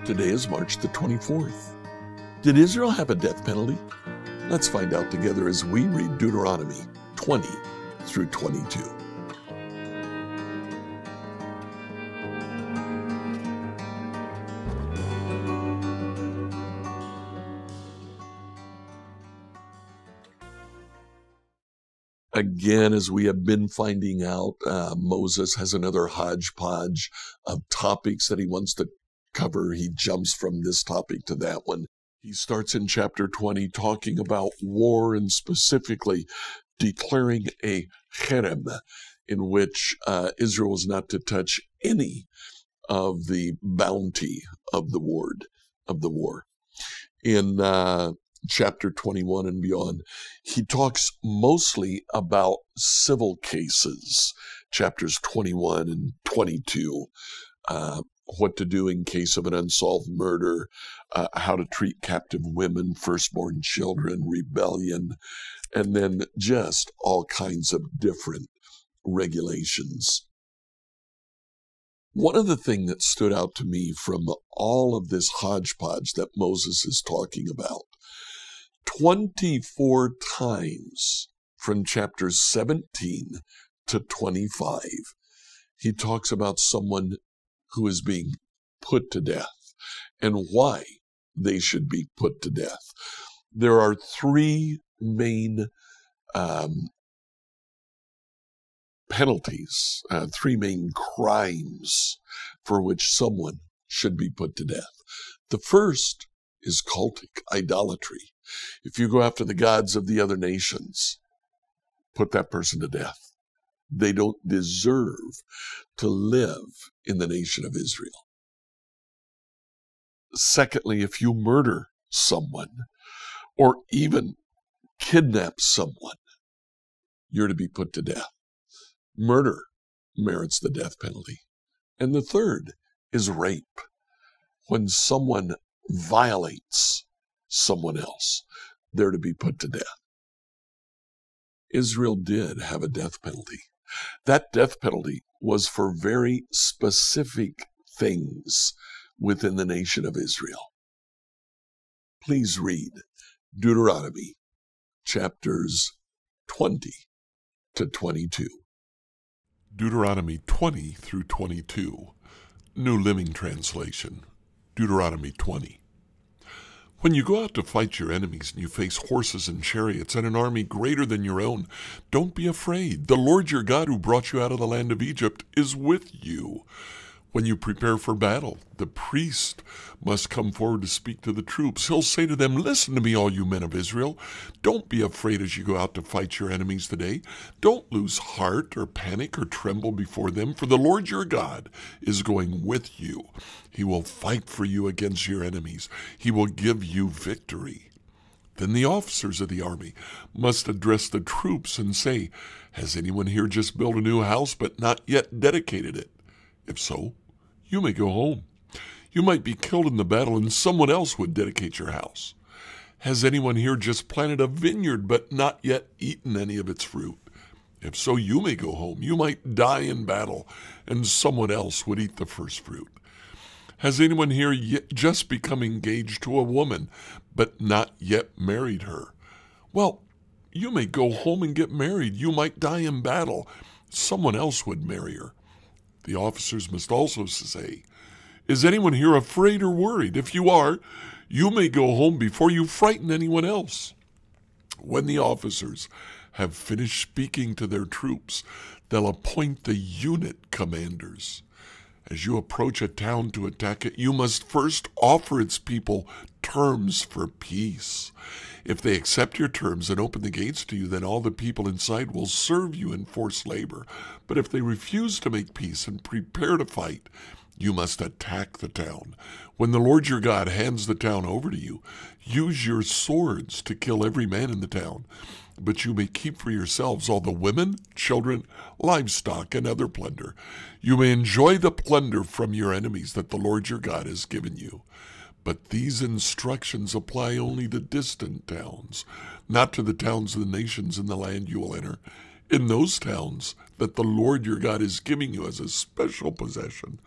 Today is March the 24th. Did Israel have a death penalty? Let's find out together as we read Deuteronomy 20 through 22. Again, as we have been finding out, Moses has another hodgepodge of topics that he wants to cover. He jumps from this topic to that one. He starts in chapter 20 talking about war and specifically declaring a cherem in which Israel was not to touch any of the bounty of the war. In chapter 21 and beyond, he talks mostly about civil cases, chapters 21 and 22, what to do in case of an unsolved murder, how to treat captive women, firstborn children, rebellion, and then just all kinds of different regulations. One of the things that stood out to me from all of this hodgepodge that Moses is talking about, 24 times from chapters 17 to 25, he talks about someone who is being put to death and why they should be put to death. There are three main penalties, three main crimes for which someone should be put to death. The first is cultic idolatry. If you go after the gods of the other nations, put that person to death. They don't deserve to live in the nation of Israel. Secondly, if you murder someone or even kidnap someone, you're to be put to death. Murder merits the death penalty. And the third is rape. When someone violates someone else, they're to be put to death. Israel did have a death penalty. That death penalty was for very specific things within the nation of Israel. Please read Deuteronomy chapters 20 to 22. Deuteronomy 20 through 22, New Living Translation. Deuteronomy 20. When you go out to fight your enemies and you face horses and chariots and an army greater than your own, don't be afraid. The Lord your God who brought you out of the land of Egypt is with you. When you prepare for battle, the priest must come forward to speak to the troops. He'll say to them, "Listen to me, all you men of Israel. Don't be afraid as you go out to fight your enemies today. Don't lose heart or panic or tremble before them, for the Lord your God is going with you. He will fight for you against your enemies. He will give you victory." Then the officers of the army must address the troops and say, "Has anyone here just built a new house but not yet dedicated it? If so, you may go home. You might be killed in the battle and someone else would dedicate your house. Has anyone here just planted a vineyard but not yet eaten any of its fruit? If so, you may go home. You might die in battle and someone else would eat the first fruit. Has anyone here just become engaged to a woman but not yet married her? Well, you may go home and get married. You might die in battle. Someone else would marry her." The officers must also say, "Is anyone here afraid or worried? If you are, you may go home before you frighten anyone else." When the officers have finished speaking to their troops, they'll appoint the unit commanders. As you approach a town to attack it, you must first offer its people terms for peace. If they accept your terms and open the gates to you, then all the people inside will serve you in forced labor. But if they refuse to make peace and prepare to fight, you must attack the town. When the Lord your God hands the town over to you, use your swords to kill every man in the town. But you may keep for yourselves all the women, children, livestock, and other plunder. You may enjoy the plunder from your enemies that the Lord your God has given you. But these instructions apply only to distant towns, not to the towns of the nations in the land you will enter. In those towns that the Lord your God is giving you as a special possession,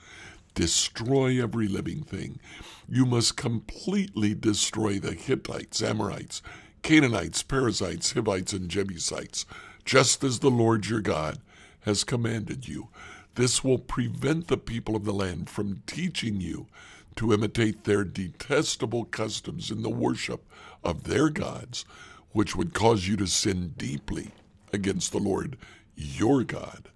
destroy every living thing. You must completely destroy the Hittites, Amorites, Canaanites, Perizzites, Hivites, and Jebusites, just as the Lord your God has commanded you. This will prevent the people of the land from teaching you to imitate their detestable customs in the worship of their gods, which would cause you to sin deeply against the Lord your God.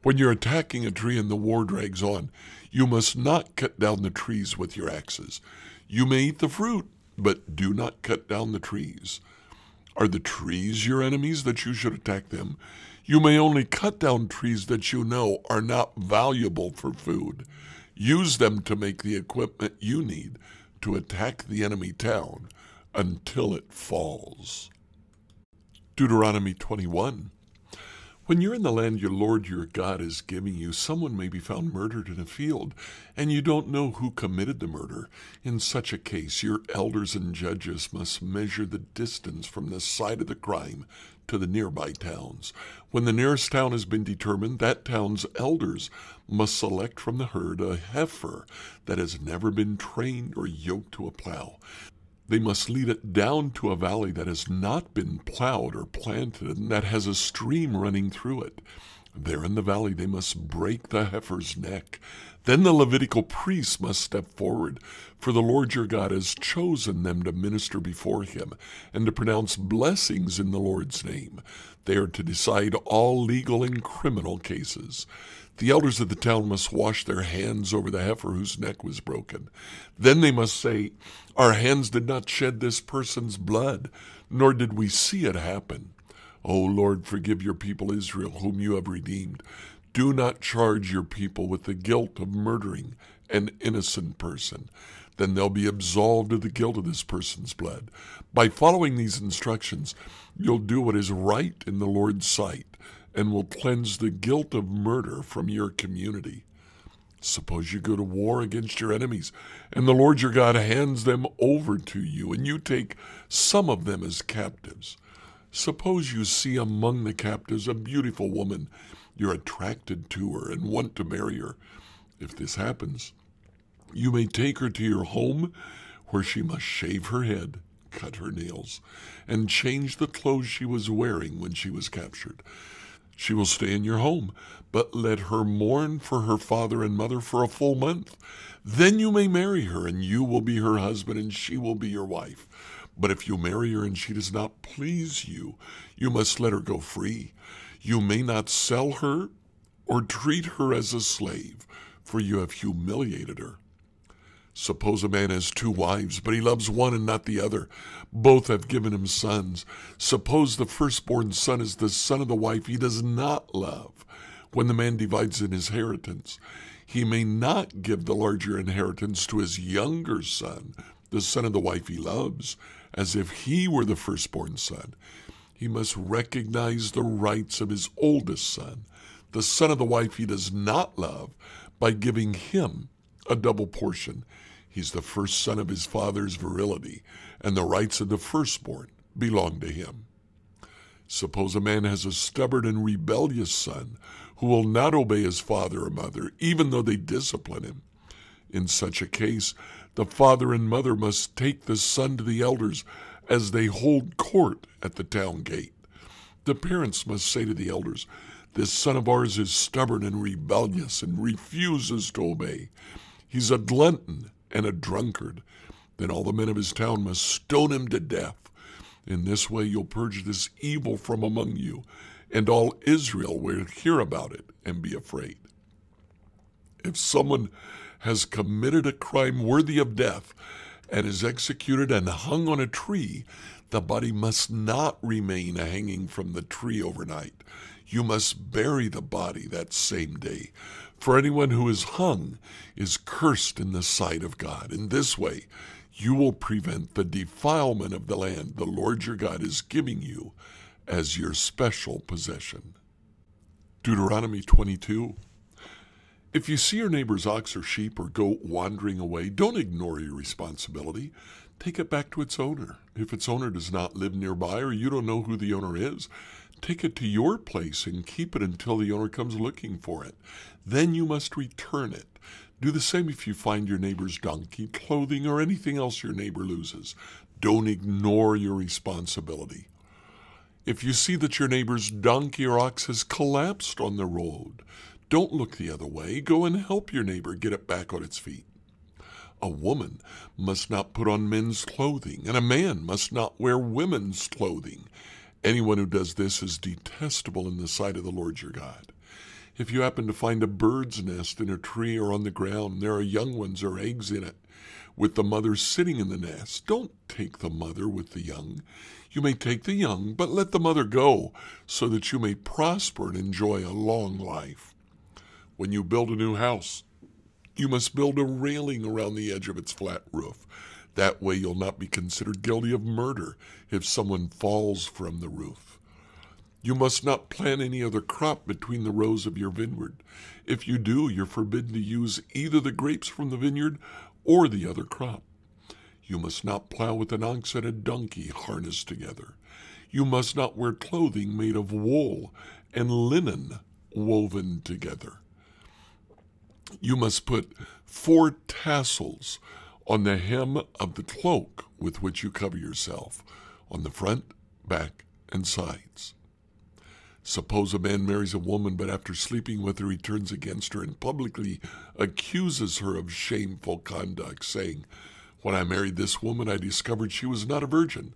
When you're attacking a tree and the war drags on, you must not cut down the trees with your axes. You may eat the fruit, but do not cut down the trees. Are the trees your enemies that you should attack them? You may only cut down trees that you know are not valuable for food. Use them to make the equipment you need to attack the enemy town until it falls. Deuteronomy 21. When you're in the land your Lord your God is giving you, someone may be found murdered in a field, and you don't know who committed the murder. In such a case, your elders and judges must measure the distance from the site of the crime to the nearby towns. When the nearest town has been determined, that town's elders must select from the herd a heifer that has never been trained or yoked to a plow. They must lead it down to a valley that has not been plowed or planted and that has a stream running through it. There in the valley they must break the heifer's neck. Then the Levitical priests must step forward, for the Lord your God has chosen them to minister before him and to pronounce blessings in the Lord's name. They are to decide all legal and criminal cases. The elders of the town must wash their hands over the heifer whose neck was broken. Then they must say, "Our hands did not shed this person's blood, nor did we see it happen. O Lord, forgive your people Israel, whom you have redeemed. Do not charge your people with the guilt of murdering an innocent person. Then they'll be absolved of the guilt of this person's blood. By following these instructions, you'll do what is right in the Lord's sight and will cleanse the guilt of murder from your community. Suppose you go to war against your enemies, and the Lord your God hands them over to you, and you take some of them as captives. Suppose you see among the captives a beautiful woman. You're attracted to her and want to marry her. If this happens, you may take her to your home, where she must shave her head, cut her nails, and change the clothes she was wearing when she was captured. She will stay in your home, but let her mourn for her father and mother for a full month. Then you may marry her, and you will be her husband, and she will be your wife. But if you marry her and she does not please you, you must let her go free. You may not sell her or treat her as a slave, for you have humiliated her. Suppose a man has 2 wives, but he loves one and not the other. Both have given him sons. Suppose the firstborn son is the son of the wife he does not love. When the man divides an inheritance, he may not give the larger inheritance to his younger son, the son of the wife he loves, as if he were the firstborn son. He must recognize the rights of his oldest son, the son of the wife he does not love, by giving him a double portion. He's the first son of his father's virility, and the rights of the firstborn belong to him. Suppose a man has a stubborn and rebellious son who will not obey his father or mother, even though they discipline him. In such a case, the father and mother must take the son to the elders as they hold court at the town gate. The parents must say to the elders, "This son of ours is stubborn and rebellious and refuses to obey. He's a glutton and a drunkard." Then all the men of his town must stone him to death. In this way you'll purge this evil from among you, and all Israel will hear about it and be afraid. If someone has committed a crime worthy of death and is executed and hung on a tree, the body must not remain hanging from the tree overnight. You must bury the body that same day. For anyone who is hung is cursed in the sight of God. In this way, you will prevent the defilement of the land the Lord your God is giving you as your special possession. Deuteronomy 22. If you see your neighbor's ox or sheep or goat wandering away, don't ignore your responsibility. Take it back to its owner. If its owner does not live nearby or you don't know who the owner is, Take it to your place and keep it until the owner comes looking for it. Then you must return it. Do the same if you find your neighbor's donkey, clothing, or anything else your neighbor loses. Don't ignore your responsibility. If you see that your neighbor's donkey or ox has collapsed on the road, don't look the other way. Go and help your neighbor get it back on its feet. A woman must not put on men's clothing, and a man must not wear women's clothing. Anyone who does this is detestable in the sight of the Lord your God. If you happen to find a bird's nest in a tree or on the ground, there are young ones or eggs in it, with the mother sitting in the nest, don't take the mother with the young. You may take the young, but let the mother go, so that you may prosper and enjoy a long life. When you build a new house, you must build a railing around the edge of its flat roof. That way you'll not be considered guilty of murder if someone falls from the roof. You must not plant any other crop between the rows of your vineyard. If you do, you're forbidden to use either the grapes from the vineyard or the other crop. You must not plow with an ox and a donkey harnessed together. You must not wear clothing made of wool and linen woven together. You must put 4 tassels on the hem of the cloak with which you cover yourself, on the front, back, and sides. Suppose a man marries a woman, but after sleeping with her he turns against her and publicly accuses her of shameful conduct, saying, "When I married this woman, I discovered she was not a virgin."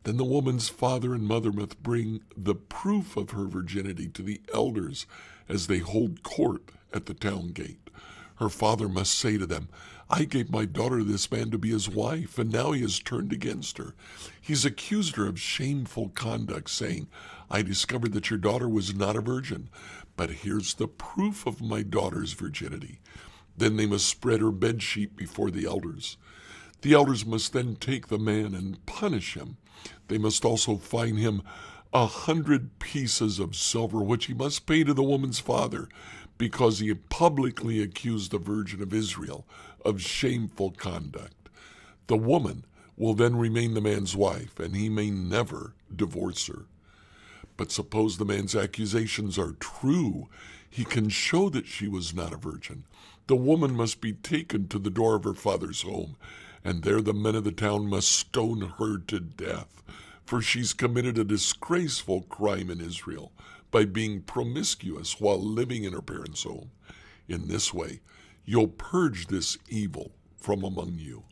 Then the woman's father and mother must bring the proof of her virginity to the elders as they hold court at the town gate. Her father must say to them, "I gave my daughter to this man to be his wife, and now he has turned against her. He's accused her of shameful conduct, saying, 'I discovered that your daughter was not a virgin, but here's the proof of my daughter's virginity.' Then they must spread her bedsheet before the elders. The elders must then take the man and punish him. They must also fine him 100 pieces of silver, which he must pay to the woman's father, because he had publicly accused the Virgin of Israel of shameful conduct. The woman will then remain the man's wife, and he may never divorce her. But suppose the man's accusations are true, he can show that she was not a virgin. The woman must be taken to the door of her father's home, and there the men of the town must stone her to death, for she's committed a disgraceful crime in Israel by being promiscuous while living in her parents' home. In this way, you'll purge this evil from among you.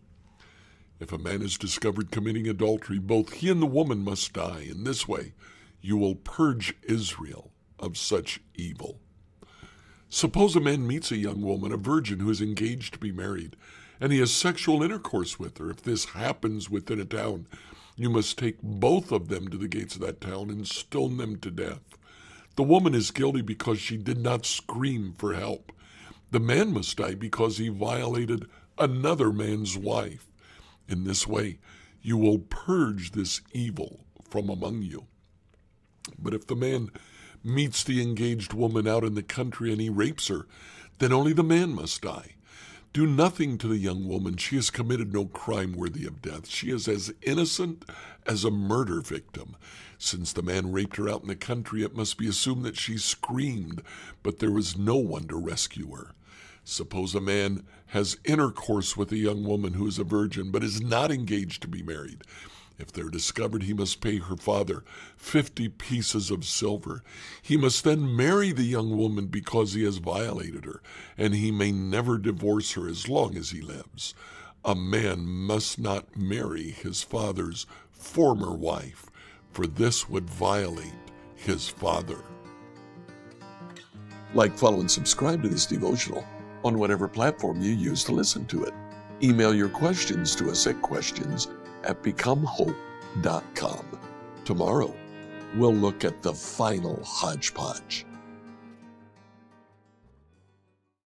If a man is discovered committing adultery, both he and the woman must die. In this way, you will purge Israel of such evil. Suppose a man meets a young woman, a virgin who is engaged to be married, and he has sexual intercourse with her. If this happens within a town, you must take both of them to the gates of that town and stone them to death. The woman is guilty because she did not scream for help. The man must die because he violated another man's wife. In this way, you will purge this evil from among you. But if the man meets the engaged woman out in the country and he rapes her, then only the man must die. Do nothing to the young woman. She has committed no crime worthy of death. She is as innocent as a murder victim. Since the man raped her out in the country, it must be assumed that she screamed, but there was no one to rescue her. Suppose a man has intercourse with a young woman who is a virgin, but is not engaged to be married. If they're discovered, he must pay her father 50 pieces of silver. He must then marry the young woman because he has violated her, and he may never divorce her as long as he lives. A man must not marry his father's former wife, for this would violate his father. Like, follow, and subscribe to this devotional on whatever platform you use to listen to it. Email your questions to us at questions@becomehope.com. Tomorrow, we'll look at the final hodgepodge.